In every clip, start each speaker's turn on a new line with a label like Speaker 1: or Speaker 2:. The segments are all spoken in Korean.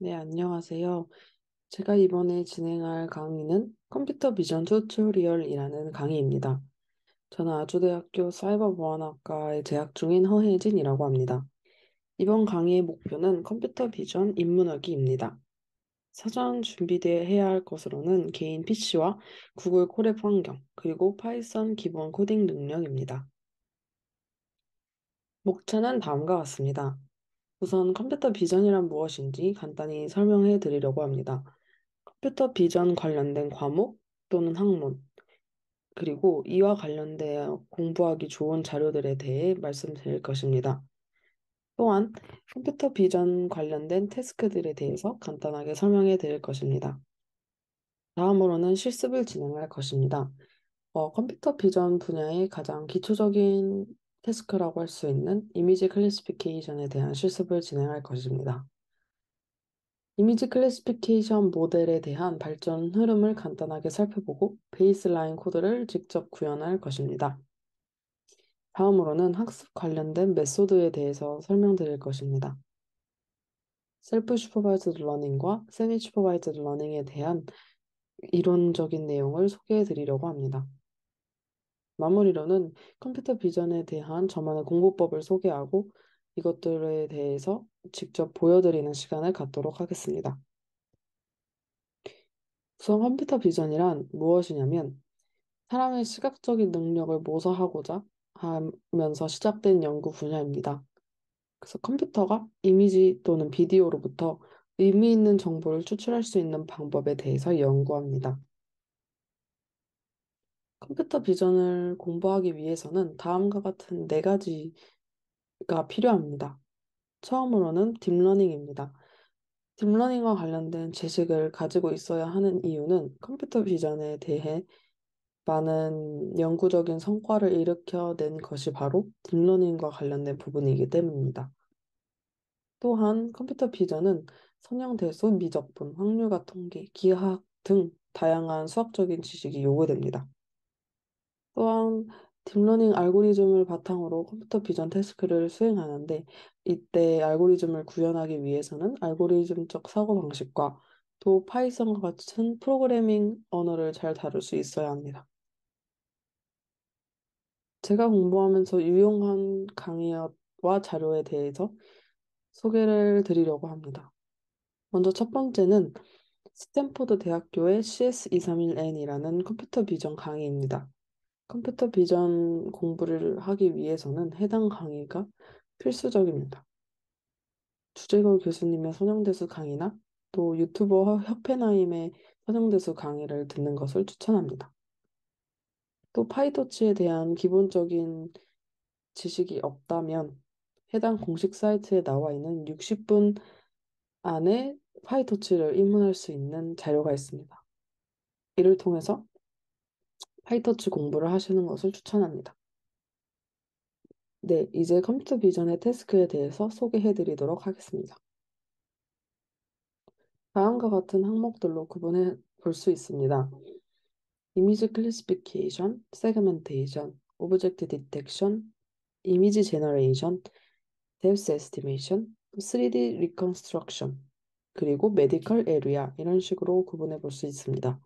Speaker 1: 네, 안녕하세요. 제가 이번에 진행할 강의는 컴퓨터 비전 튜토리얼이라는 강의입니다. 저는 아주대학교 사이버보안학과에 재학 중인 허혜진이라고 합니다. 이번 강의의 목표는 컴퓨터 비전 입문하기입니다. 사전 준비되어 해야 할 것으로는 개인 PC와 구글 콜앱 환경, 그리고 파이썬 기본 코딩 능력입니다. 목차는 다음과 같습니다. 우선 컴퓨터 비전이란 무엇인지 간단히 설명해 드리려고 합니다. 컴퓨터 비전 관련된 과목 또는 학문, 그리고 이와 관련되어 공부하기 좋은 자료들에 대해 말씀드릴 것입니다. 또한 컴퓨터 비전 관련된 태스크들에 대해서 간단하게 설명해 드릴 것입니다. 다음으로는 실습을 진행할 것입니다. 컴퓨터 비전 분야의 가장 기초적인 태스크라고 할 수 있는 이미지 클래시피케이션에 대한 실습을 진행할 것입니다. 이미지 클래시피케이션 모델에 대한 발전 흐름을 간단하게 살펴보고 베이스라인 코드를 직접 구현할 것입니다. 다음으로는 학습 관련된 메소드에 대해서 설명드릴 것입니다. 셀프 슈퍼바이즈드 러닝과 세미 슈퍼바이즈드 러닝에 대한 이론적인 내용을 소개해 드리려고 합니다. 마무리로는 컴퓨터 비전에 대한 저만의 공부법을 소개하고 이것들에 대해서 직접 보여드리는 시간을 갖도록 하겠습니다. 우선 컴퓨터 비전이란 무엇이냐면 사람의 시각적인 능력을 모사하고자 하면서 시작된 연구 분야입니다. 그래서 컴퓨터가 이미지 또는 비디오로부터 의미 있는 정보를 추출할 수 있는 방법에 대해서 연구합니다. 컴퓨터 비전을 공부하기 위해서는 다음과 같은 네 가지가 필요합니다. 처음으로는 딥러닝입니다. 딥러닝과 관련된 지식을 가지고 있어야 하는 이유는 컴퓨터 비전에 대해 많은 영구적인 성과를 일으켜낸 것이 바로 딥러닝과 관련된 부분이기 때문입니다. 또한 컴퓨터 비전은 선형대수, 미적분, 확률과 통계, 기하학 등 다양한 수학적인 지식이 요구됩니다. 또한 딥러닝 알고리즘을 바탕으로 컴퓨터 비전 태스크를 수행하는데 이때 알고리즘을 구현하기 위해서는 알고리즘적 사고방식과 또 파이썬과 같은 프로그래밍 언어를 잘 다룰 수 있어야 합니다. 제가 공부하면서 유용한 강의와 자료에 대해서 소개를 드리려고 합니다. 먼저 첫 번째는 스탠포드 대학교의 CS231N이라는 컴퓨터 비전 강의입니다. 컴퓨터 비전 공부를 하기 위해서는 해당 강의가 필수적입니다. 주재걸 교수님의 선영대수 강의나 또 유튜버 협회나임의 선영대수 강의를 듣는 것을 추천합니다. 또 파이토치에 대한 기본적인 지식이 없다면 해당 공식 사이트에 나와 있는 60분 안에 파이토치를 입문할 수 있는 자료가 있습니다. 이를 통해서 파이터치 공부를 하시는 것을 추천합니다. 네, 이제 컴퓨터 비전의 태스크에 대해서 소개해 드리도록 하겠습니다. 다음과 같은 항목들로 구분해 볼 수 있습니다. 이미지 클래시피케이션, 세그멘테이션, 오브젝트 디텍션, 이미지 제너레이션, 뎁스 에스티메이션, 3D 리컨스트럭션, 그리고 메디컬 에리아 이런 식으로 구분해 볼 수 있습니다.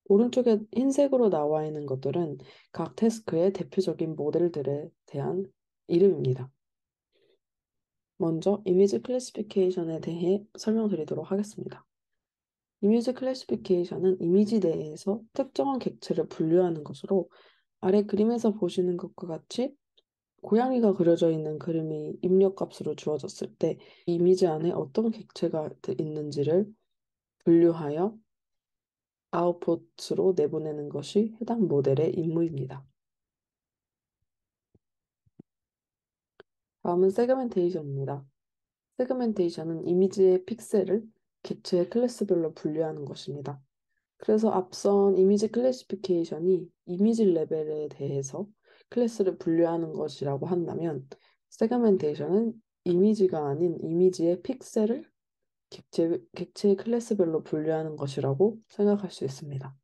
Speaker 1: 오른쪽에 흰색으로 나와 있는 것들은 각 태스크의 대표적인 모델들에 대한 이름입니다. 먼저 이미지 클래시피케이션에 대해 설명드리도록 하겠습니다. 이미지 클래시피케이션은 이미지 내에서 특정한 객체를 분류하는 것으로 아래 그림에서 보시는 것과 같이 고양이가 그려져 있는 그림이 입력값으로 주어졌을 때 이미지 안에 어떤 객체가 있는지를 분류하여 아웃풋으로 내보내는 것이 해당 모델의 임무입니다. 다음은 세그멘테이션입니다. 세그멘테이션은 이미지의 픽셀을 객체의 클래스별로 분류하는 것입니다. 그래서 앞선 이미지 클래시피케이션이 이미지 레벨에 대해서 클래스를 분류하는 것이라고 한다면 세그멘테이션은 이미지가 아닌 이미지의 픽셀을 객체의 클래스별로 분류하는 것이라고 생각할 수 있습니다.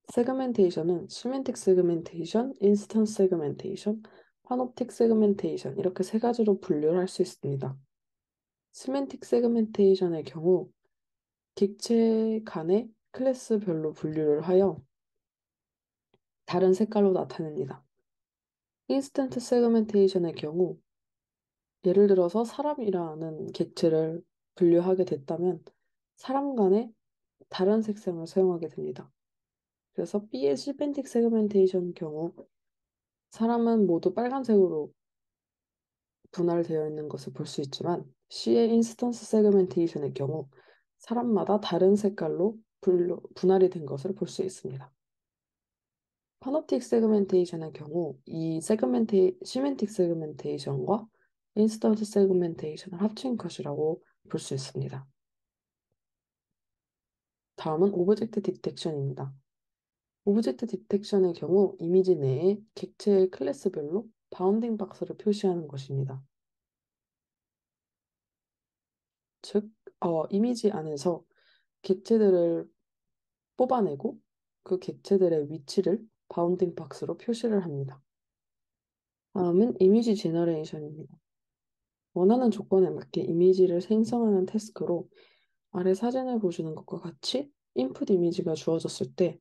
Speaker 1: 세그멘테이션은 시멘틱 세그멘테이션, 인스턴스 세그멘테이션, 파놉틱 세그멘테이션 이렇게 세 가지로 분류를 할 수 있습니다. 시멘틱 세그멘테이션의 경우 객체 간의 클래스별로 분류를 하여 다른 색깔로 나타냅니다. 인스턴트 세그멘테이션의 경우 예를 들어서 사람이라는 객체를 분류하게 됐다면 사람 간의 다른 색상을 사용하게 됩니다. 그래서 B의 시멘틱 세그멘테이션 경우 사람은 모두 빨간색으로 분할되어 있는 것을 볼 수 있지만 C의 인스턴스 세그멘테이션의 경우 사람마다 다른 색깔로 분할이 된 것을 볼 수 있습니다. 파노틱 세그멘테이션의 경우 이 시멘틱 세그멘테이션과 인스턴트 세그멘테이션을 합친 것이라고 볼 수 있습니다. 다음은 오브젝트 디텍션입니다. 오브젝트 디텍션의 경우 이미지 내에 객체의 클래스별로 바운딩 박스를 표시하는 것입니다. 즉, 이미지 안에서 객체들을 뽑아내고 그 객체들의 위치를 바운딩 박스로 표시를 합니다. 다음은 이미지 제너레이션입니다. 원하는 조건에 맞게 이미지를 생성하는 태스크로 아래 사진을 보시는 것과 같이 인풋 이미지가 주어졌을 때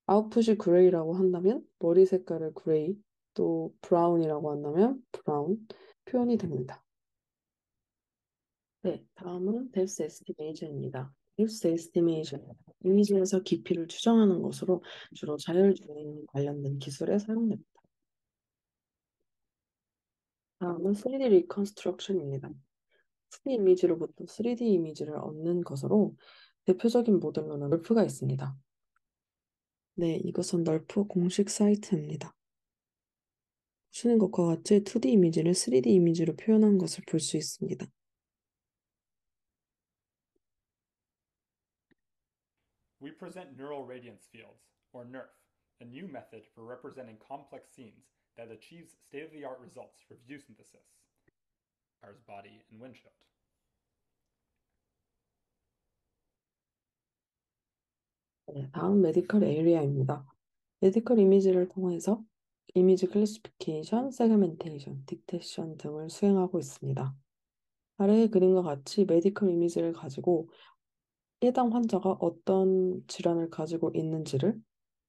Speaker 1: 아웃풋이 그레이라고 한다면 머리 색깔을 그레이, 또 브라운이라고 한다면 브라운 표현이 됩니다. 네, 다음은 뎁스 에스티메이션입니다. 뎁스 에스티메이션, 이미지에서 깊이를 추정하는 것으로 주로 자율주행 관련된 기술에 사용됩니다. 다음은 3D 리컨스트럭션입니다. 2D 이미지로부터 3D 이미지를 얻는 것으로 대표적인 모델로는 널프가 있습니다. 네, 이것은 널프 공식 사이트입니다. 보시는 것과 같이 2D 이미지를 3D 이미지로 표현한 것을 볼 수 있습니다.
Speaker 2: We present neural radiance fields, or NERF, a new method for representing complex scenes that achieves state-of-the-art results for view synthesis. Cars, body, and windshield.
Speaker 1: 네, 다음 메디컬 에이리아입니다. 메디컬 이미지를 통해서 이미지 클래시피케이션, 세그멘테이션, 딕테션 등을 수행하고 있습니다. 아래의 그림과 같이 메디컬 이미지를 가지고 해당 환자가 어떤 질환을 가지고 있는지를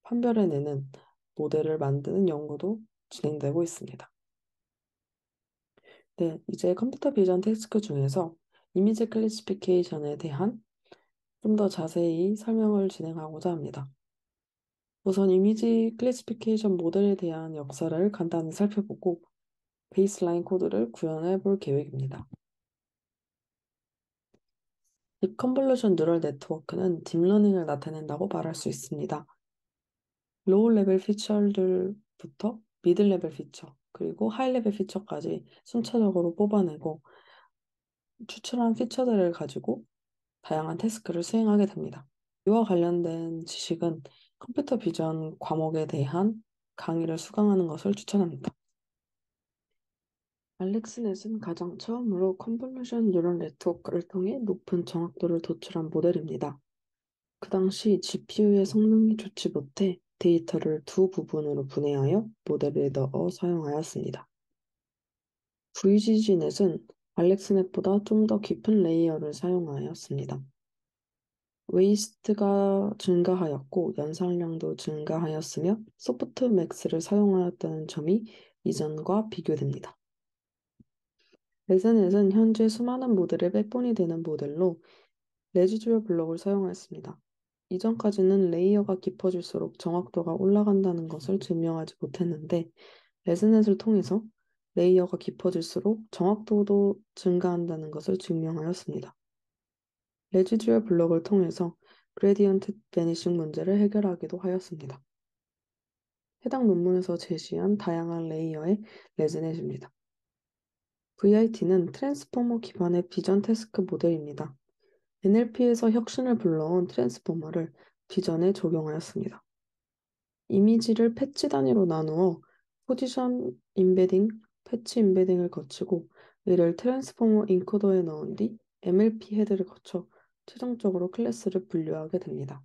Speaker 1: 판별해내는 모델을 만드는 연구도 진행되고 있습니다. 네, 이제 컴퓨터 비전 태스크 중에서 이미지 클래시피케이션에 대한 좀 더 자세히 설명을 진행하고자 합니다. 우선 이미지 클래시피케이션 모델에 대한 역사를 간단히 살펴보고 베이스라인 코드를 구현해 볼 계획입니다. 딥컨볼루션 뉴럴 네트워크는 딥러닝을 나타낸다고 말할 수 있습니다. 로우 레벨 피처들부터 미드 레벨 피처, 그리고 하이 레벨 피처까지 순차적으로 뽑아내고 추출한 피처들을 가지고 다양한 태스크를 수행하게 됩니다. 이와 관련된 지식은 컴퓨터 비전 과목에 대한 강의를 수강하는 것을 추천합니다. 알렉스넷은 가장 처음으로 컨볼루션 뉴럴 네트워크를 통해 높은 정확도를 도출한 모델입니다. 그 당시 GPU의 성능이 좋지 못해 데이터를 두 부분으로 분해하여 모델에 넣어 사용하였습니다. VGG넷은 알렉스넷보다 좀 더 깊은 레이어를 사용하였습니다. 웨이스트가 증가하였고 연산량도 증가하였으며 소프트맥스를 사용하였다는 점이 이전과 비교됩니다. 레드넷은 현재 수많은 모델의 백본이 되는 모델로 레지듀얼 블럭을 사용하였습니다. 이전까지는 레이어가 깊어질수록 정확도가 올라간다는 것을 증명하지 못했는데 레드넷을 통해서 레이어가 깊어질수록 정확도도 증가한다는 것을 증명하였습니다. 레지듀얼 블럭을 통해서 그레디언트 베니싱 문제를 해결하기도 하였습니다. 해당 논문에서 제시한 다양한 레이어의 레즈넷입니다. VIT는 트랜스포머 기반의 비전 태스크 모델입니다. NLP에서 혁신을 불러온 트랜스포머를 비전에 적용하였습니다. 이미지를 패치 단위로 나누어 포지션 임베딩, 패치 임베딩을 거치고 이를 트랜스포머 인코더에 넣은 뒤 MLP 헤드를 거쳐 최종적으로 클래스를 분류하게 됩니다.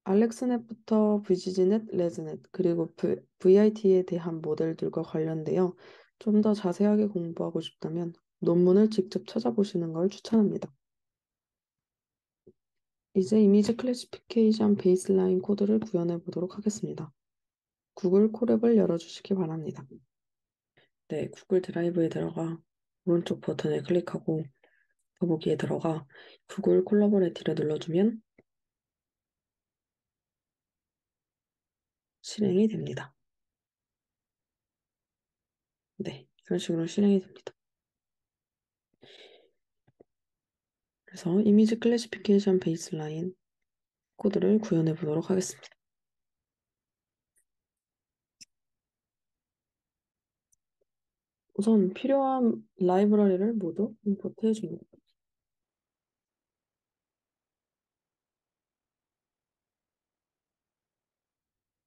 Speaker 1: 알렉스넷부터 VGG넷, 레즈넷, 그리고 VIT에 대한 모델들과 관련되어 좀 더 자세하게 공부하고 싶다면 논문을 직접 찾아보시는 걸 추천합니다. 이제 이미지 클래시피케이션 베이스라인 코드를 구현해 보도록 하겠습니다. 구글 콜앱을 열어주시기 바랍니다. 네, 구글 드라이브에 들어가 오른쪽 버튼을 클릭하고 더보기에 들어가 구글 콜라보레이티를 눌러주면 실행이 됩니다. 네, 이런 식으로 실행이 됩니다. 그래서 이미지 클래시피케이션 베이스라인 코드를 구현해 보도록 하겠습니다. 우선 필요한 라이브러리를 모두 임포트해 줍니다.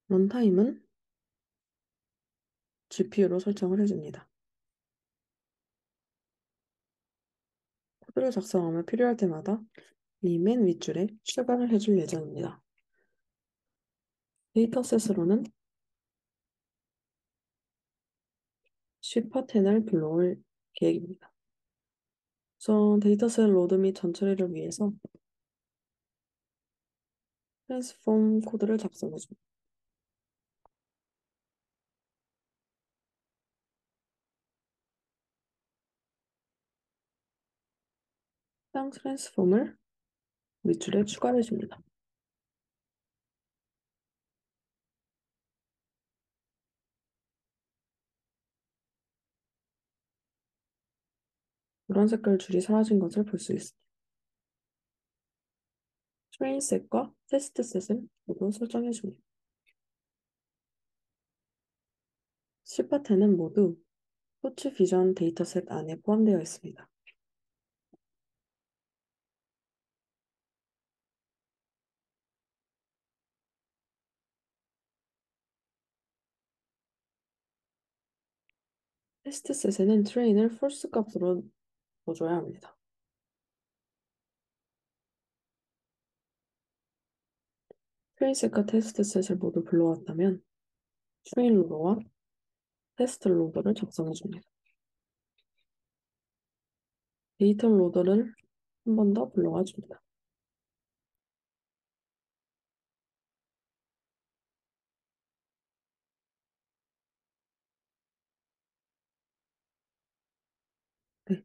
Speaker 1: 런타임은 GPU로 설정을 해줍니다. 코드를 작성하며 필요할 때마다 이 맨 윗줄에 추가를 해줄 예정입니다. 데이터셋으로는 쉬파10을 불러올 계획입니다. 우선 데이터셋 로드 및 전처리를 위해서 트랜스폼 코드를 작성해줍니다. 해당 트랜스폼을 윗줄에 추가해줍니다. 노란 색깔 줄이 사라진 것을 볼 수 있습니다. 트레인셋과 테스트셋을 모두 설정해줍니다. 쉬파10은 모두 토치 비전 데이터셋 안에 포함되어 있습니다. 테스트셋에는 트레인을 false 값으로 넣어줘야 합니다. 트레인셋과 테스트셋을 모두 불러왔다면 트레인 로더와 테스트 로더를 작성해줍니다. 데이터 로더를 한 번 더 불러와 줍니다. 네,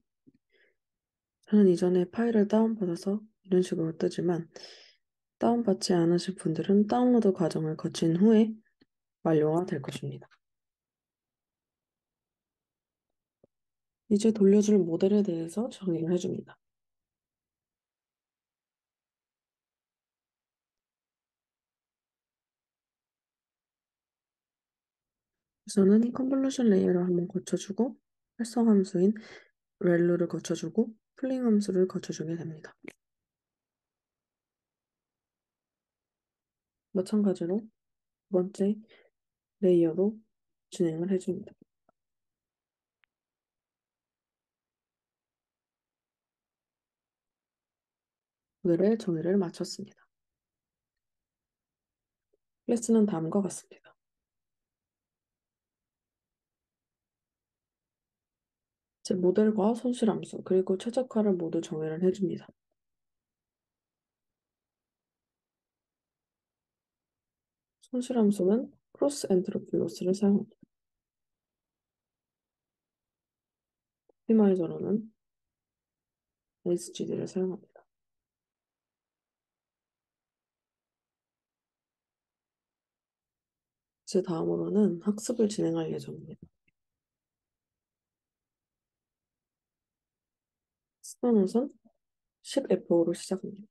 Speaker 1: 저는 이전에 파일을 다운받아서 이런 식으로 뜨지만 다운받지 않으실 분들은 다운로드 과정을 거친 후에 완료가 될 것입니다. 이제 돌려줄 모델에 대해서 정의를 해줍니다. 우선은 컨볼루션 레이어를 한번 거쳐주고 활성 함수인 렐루를 거쳐주고 플링 함수를 거쳐주게 됩니다. 마찬가지로 두 번째 레이어도 진행을 해줍니다. 모델의 정의를 마쳤습니다. 클래스는 다음과 같습니다. 제 모델과 손실함수 그리고 최적화를 모두 정의를 해줍니다. 손실함수는 크로스 엔트로피 로스를 사용합니다. 옵티마이저로는 HGD를 사용합니다. 이제 다음으로는 학습을 진행할 예정입니다. 스타넛은 10F5로 시작합니다.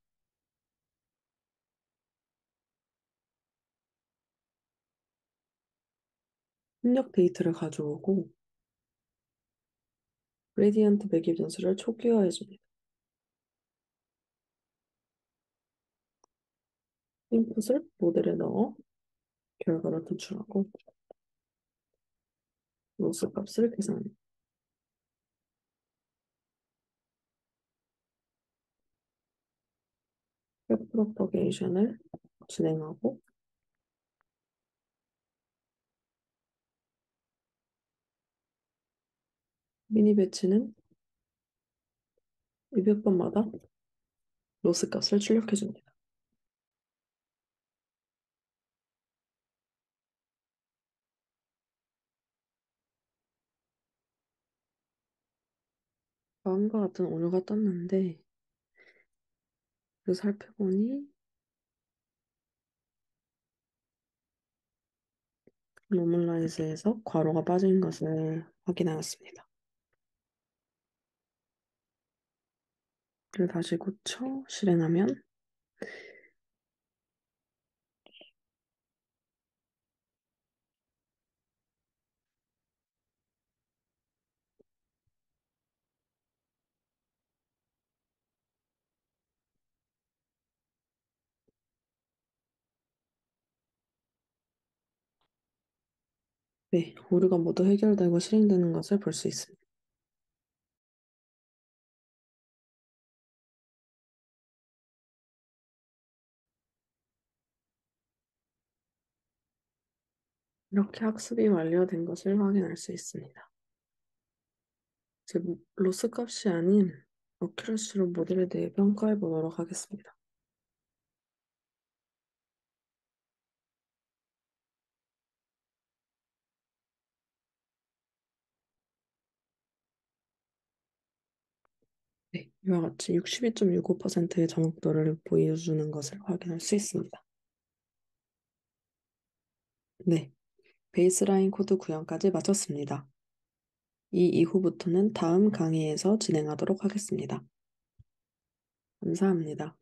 Speaker 1: 입력 데이터를 가져오고 그레디언트 매개 변수를 초기화해줍니다. 인풋을 모델에 넣어 결과를 도출하고 로스 값을 계산합니다. 백 프로퍼게이션을 진행하고 미니 배치는 200번마다 로스 값을 출력해 줍니다. 다음과 같은 오류가 떴는데 그 살펴보니 노멀라이즈에서 괄호가 빠진 것을 확인하였습니다. 이를 다시 고쳐 실행하면 네, 오류가 모두 해결되고 실행되는 것을 볼 수 있습니다. 이렇게 학습이 완료된 것을 확인할 수 있습니다. 이제 로스 값이 아닌 어큐러시로 모델에 대해 평가해 보도록 하겠습니다. 네, 이와 같이 62.65%의 정확도를 보여주는 것을 확인할 수 있습니다. 네, 베이스라인 코드 구현까지 마쳤습니다. 이 이후부터는 다음 강의에서 진행하도록 하겠습니다. 감사합니다.